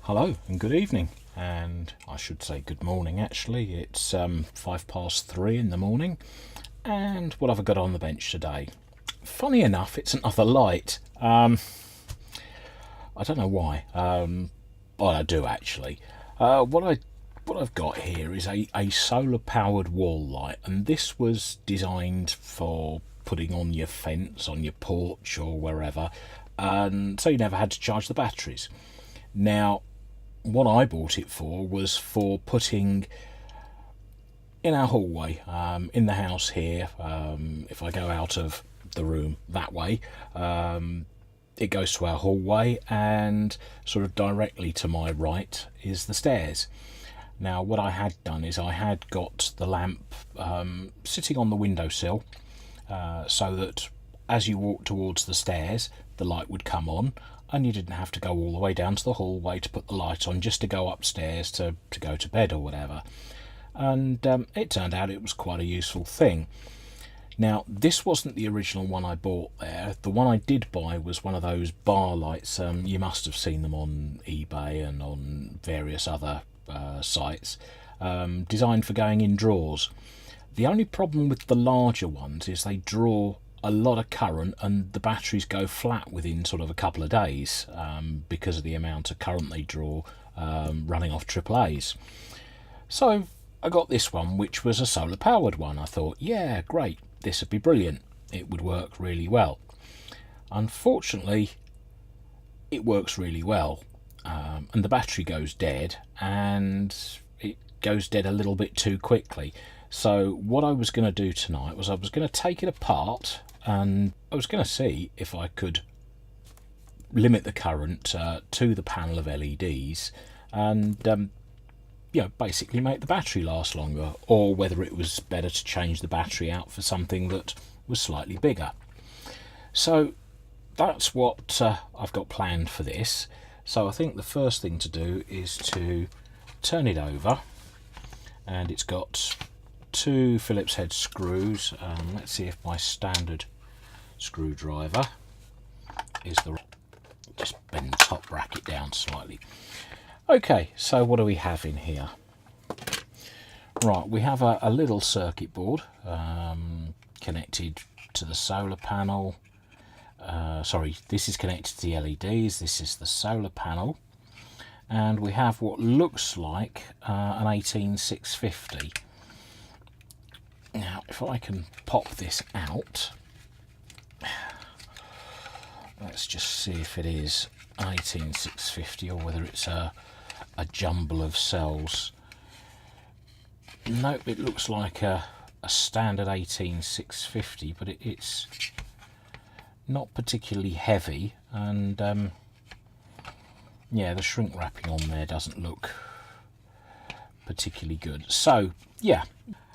Hello and good evening, and I should say good morning actually. It's 3:05 in the morning, and what have I got on the bench today? Funny enough, it's another light. I don't know why. Well, I do actually. What I've got here is a solar powered wall light, and this was designed for putting on your fence, on your porch or wherever, and so you never had to charge the batteries. Now, what I bought it for was for putting in our hallway, in the house here. If I go out of the room that way, it goes to our hallway, and sort of directly to my right is the stairs. Now, what I had done is I had got the lamp sitting on the windowsill, so that as you walk towards the stairs, the light would come on, and you didn't have to go all the way down to the hallway to put the light on just to go upstairs to go to bed or whatever. And it turned out it was quite a useful thing. Now, this wasn't the original one I bought there. The one I did buy was one of those bar lights. You must have seen them on eBay and on various other sites, designed for going in drawers. The only problem with the larger ones is they draw a lot of current, and the batteries go flat within sort of a couple of days, because of the amount of current they draw, running off AAA's. So I got this one, which was a solar powered one. I thought, yeah, great, this would be brilliant, it would work really well. Unfortunately, it works really well, and the battery goes dead, and it goes dead a little bit too quickly. So what I was going to do tonight was I was going to take it apart, and I was going to see if I could limit the current to the panel of LEDs, and basically make the battery last longer, or whether it was better to change the battery out for something that was slightly bigger. So that's what I've got planned for this. So I think the first thing to do is to turn it over, and it's got two Phillips head screws. Let's see if my standard screwdriver is the... Just bend the top bracket down slightly. Okay, so what do we have in here? Right, we have a little circuit board connected to the solar panel. Sorry, this is connected to the LEDs. This is the solar panel, and we have what looks like an 18650. Now, if I can pop this out, let's just see if it is 18650 or whether it's a jumble of cells. Nope, it looks like a standard 18650, but it's not particularly heavy, and yeah, the shrink wrapping on there doesn't look particularly good. So yeah,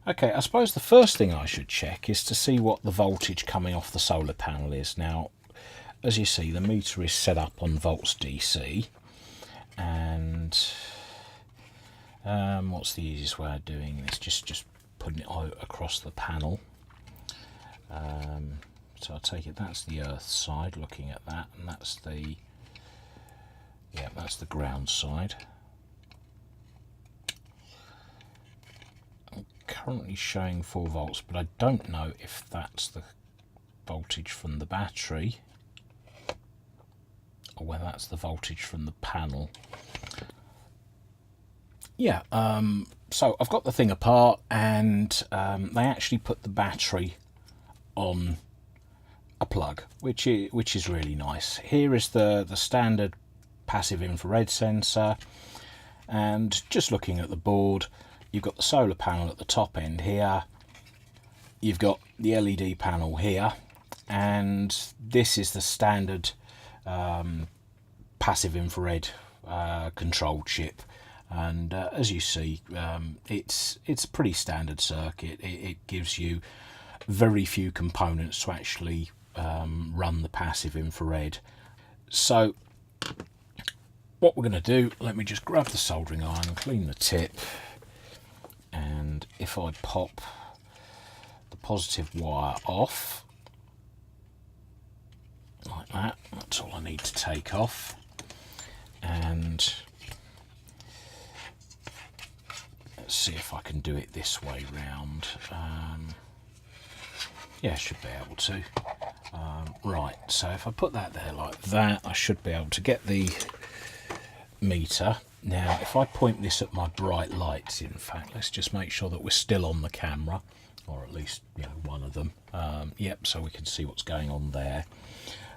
okay, I suppose the first thing I should check is to see what the voltage coming off the solar panel is. Now, as you see, the meter is set up on volts DC, and what's the easiest way of doing this? Just putting it across the panel. So I take it that's the earth side, looking at that, and that's the ground side. I'm currently showing 4 volts, but I don't know if that's the voltage from the battery or whether that's the voltage from the panel. Yeah, so I've got the thing apart, and they actually put the battery on a plug, which is really nice. Here is the standard passive infrared sensor, and just looking at the board, you've got the solar panel at the top end here, you've got the LED panel here, and this is the standard passive infrared control chip. And as you see, it's a pretty standard circuit. It gives you very few components to actually run the passive infrared. So what we're going to do, let me just grab the soldering iron and clean the tip, and if I pop the positive wire off like that, that's all I need to take off. And let's see if I can do it this way round. Yeah, I should be able to. Right, so if I put that there like that, I should be able to get the meter. Now, if I point this at my bright lights, in fact, let's just make sure that we're still on the camera, or at least, you know, one of them. Yep, so we can see what's going on there.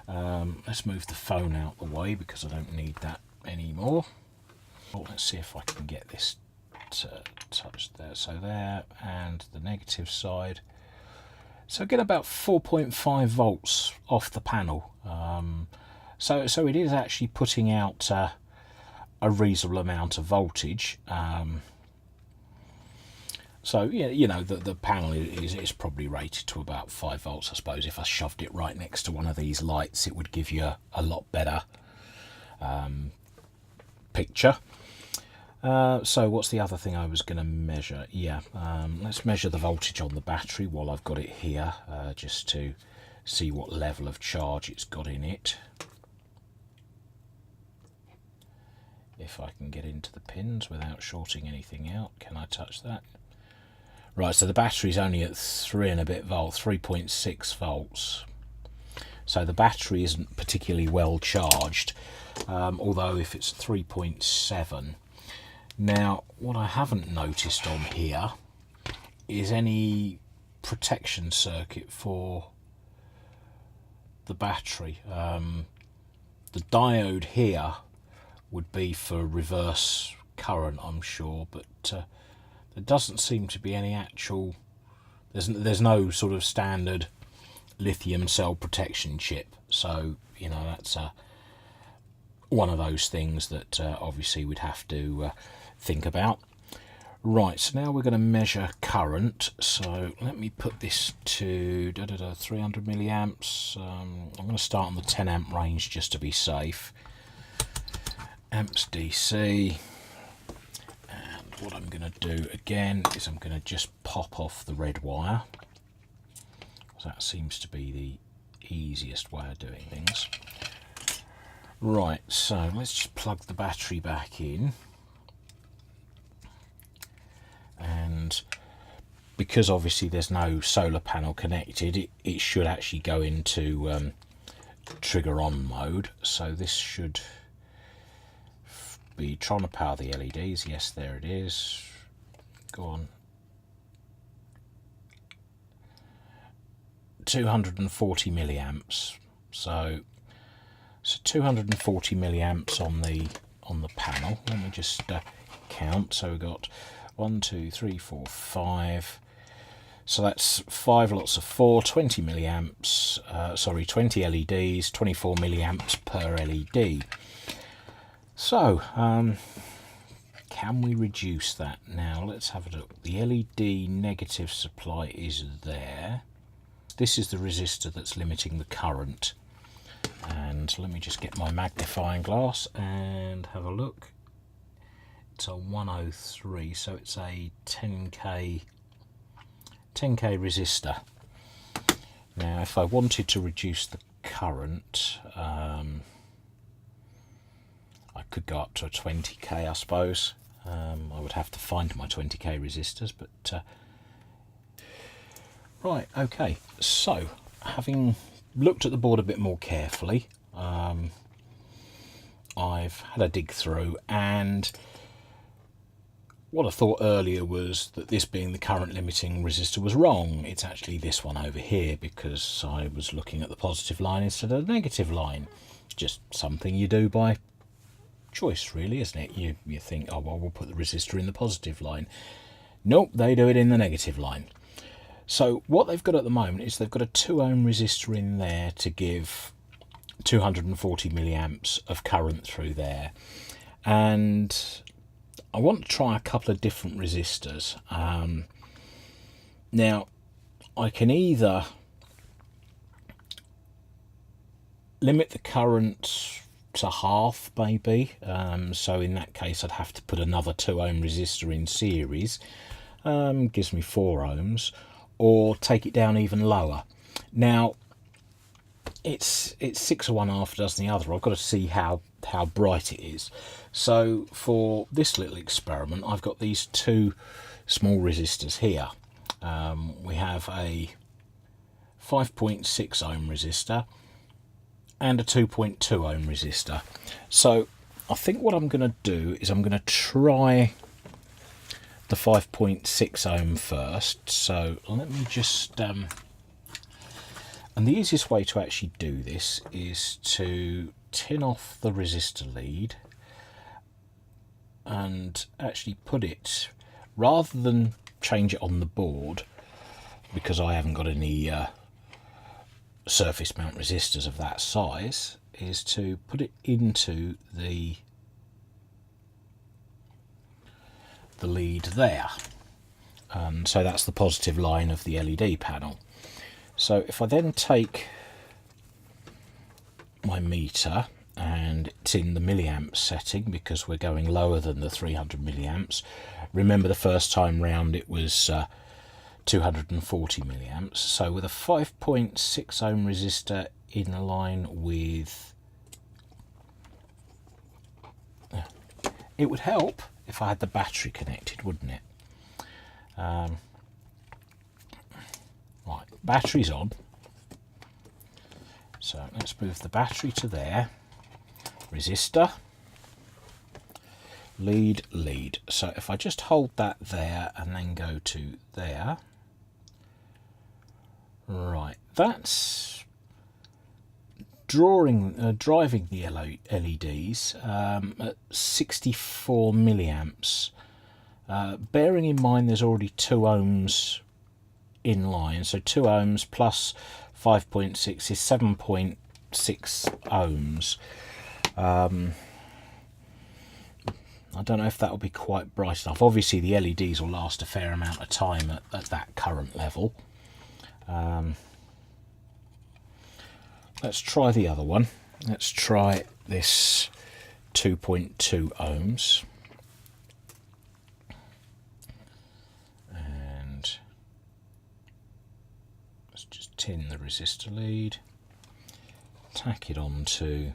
Let's move the phone out the way because I don't need that anymore. Well, let's see if I can get this to touch there. So there, and the negative side. So I get about 4.5 volts off the panel. So it is actually putting out a reasonable amount of voltage. So yeah, you know, the panel is probably rated to about 5 volts. I suppose if I shoved it right next to one of these lights, it would give you a lot better picture. So what's the other thing I was going to measure? Yeah, let's measure the voltage on the battery while I've got it here, just to see what level of charge it's got in it. If I can get into the pins without shorting anything out. Can I touch that? Right, so the battery's only at 3 and a bit volts, 3.6 volts. So the battery isn't particularly well charged, although if it's 3.7. Now, what I haven't noticed on here is any protection circuit for the battery. The diode here would be for reverse current, I'm sure, but there doesn't seem to be any actual, there's no sort of standard lithium cell protection chip. So, you know, that's one of those things that obviously we'd have to think about. Right, so now we're going to measure current. So let me put this to 300 milliamps. I'm going to start on the 10 amp range just to be safe. Amps DC. And what I'm going to do again is I'm going to just pop off the red wire. That seems to be the easiest way of doing things. Right, so let's just plug the battery back in. And because obviously there's no solar panel connected, it should actually go into trigger on mode. So this should be trying to power the LEDs. Yes, there it is. Go on. 240 milliamps. So 240 milliamps on the panel. Let me just count. So we've got 1, 2, 3, 4, 5. So that's 5 lots of 4, 20 milliamps. 20 LEDs, 24 milliamps per LED. So can we reduce that? Now let's have a look. The LED negative supply is there. This is the resistor that's limiting the current. And let me just get my magnifying glass and have a look. It's a 103, so it's a 10k resistor. Now if I wanted to reduce the current, I could go up to a 20k, I suppose. I would have to find my 20k resistors, but right, okay. So having looked at the board a bit more carefully, I've had a dig through, and what I thought earlier was that this being the current limiting resistor was wrong. It's actually this one over here, because I was looking at the positive line instead of the negative line. Just something you do by choice, really, isn't it? You think, oh well, we'll put the resistor in the positive line. Nope, they do it in the negative line. So what they've got at the moment is they've got a 2 ohm resistor in there to give 240 milliamps of current through there, and I want to try a couple of different resistors. Now I can either limit the current to half, maybe, so in that case I'd have to put another 2 ohm resistor in series, gives me 4 ohms, or take it down even lower. Now it's 6 of one, half a dozen the other. I've got to see how how bright it is. So for this little experiment, I've got these two small resistors here. We have a 5.6 ohm resistor and a 2.2 ohm resistor. So I think what I'm going to do is I'm going to try the 5.6 ohm first. So let me just and the easiest way to actually do this is to tin off the resistor lead and actually put it, rather than change it on the board, because I haven't got any surface mount resistors of that size, is to put it into the lead there. So that's the positive line of the LED panel. So if I then take my meter, and it's in the milliamp setting because we're going lower than the 300 milliamps. Remember the first time round it was 240 milliamps. So with a 5.6 ohm resistor in line with, it would help if I had the battery connected, wouldn't it? Right, battery's on. So let's move the battery to there. Resistor, lead, lead. So if I just hold that there and then go to there, right, that's driving the LEDs at 64 milliamps. Bearing in mind there's already 2 ohms in line, so 2 ohms plus 5.6 is 7.6 ohms. I don't know if that will be quite bright enough. Obviously the LEDs will last a fair amount of time at that current level. Let's try the other one. Let's try this 2.2 ohms. And let's just tin the resistor lead, tack it onto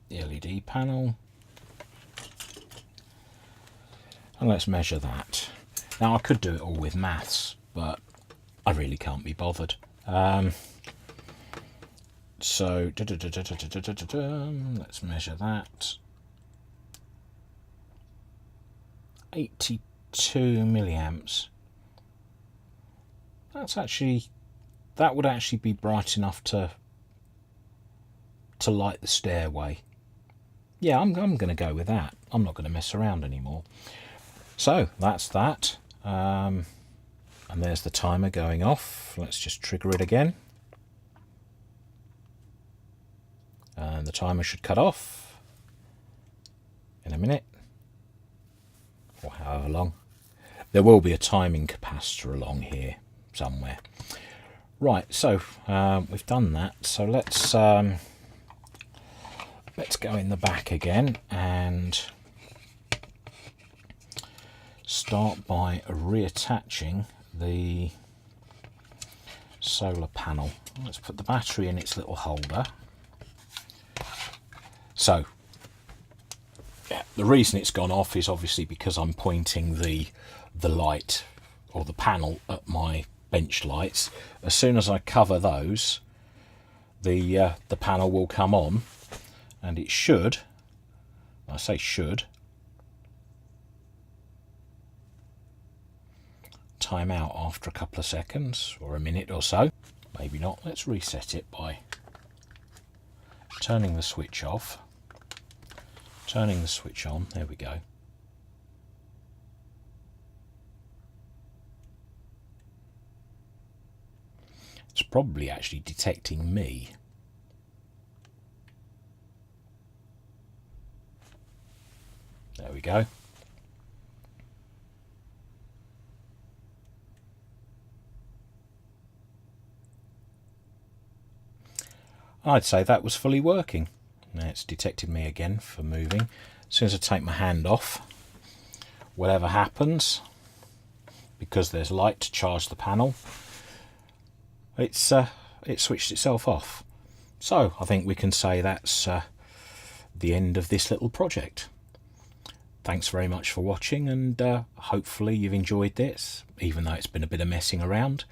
the LED panel, and let's measure that. Now I could do it all with maths, but I really can't be bothered. So let's measure that. 82 milliamps. That would actually be bright enough to light the stairway. Yeah, I'm going to go with that. I'm not going to mess around anymore. So that's that. And there's the timer going off. Let's just trigger it again. And the timer should cut off in a minute, or however long. There will be a timing capacitor along here somewhere. Right, so we've done that. So let's go in the back again and start by reattaching the solar panel. Let's put the battery in its little holder. So yeah, the reason it's gone off is obviously because I'm pointing the light or the panel at my bench lights. As soon as I cover those, the panel will come on, and it should, I say should, time out after a couple of seconds or a minute or so. Maybe not. Let's reset it by turning the switch off, turning the switch on. There we go. It's probably actually detecting me. There we go. I'd say that was fully working. Now it's detected me again for moving. As soon as I take my hand off, whatever happens, because there's light to charge the panel, it switched itself off. So I think we can say that's the end of this little project. Thanks very much for watching, and hopefully you've enjoyed this, even though it's been a bit of messing around.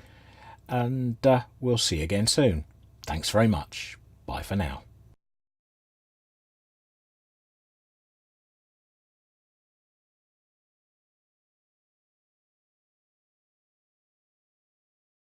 And we'll see you again soon. Thanks very much. Bye for now.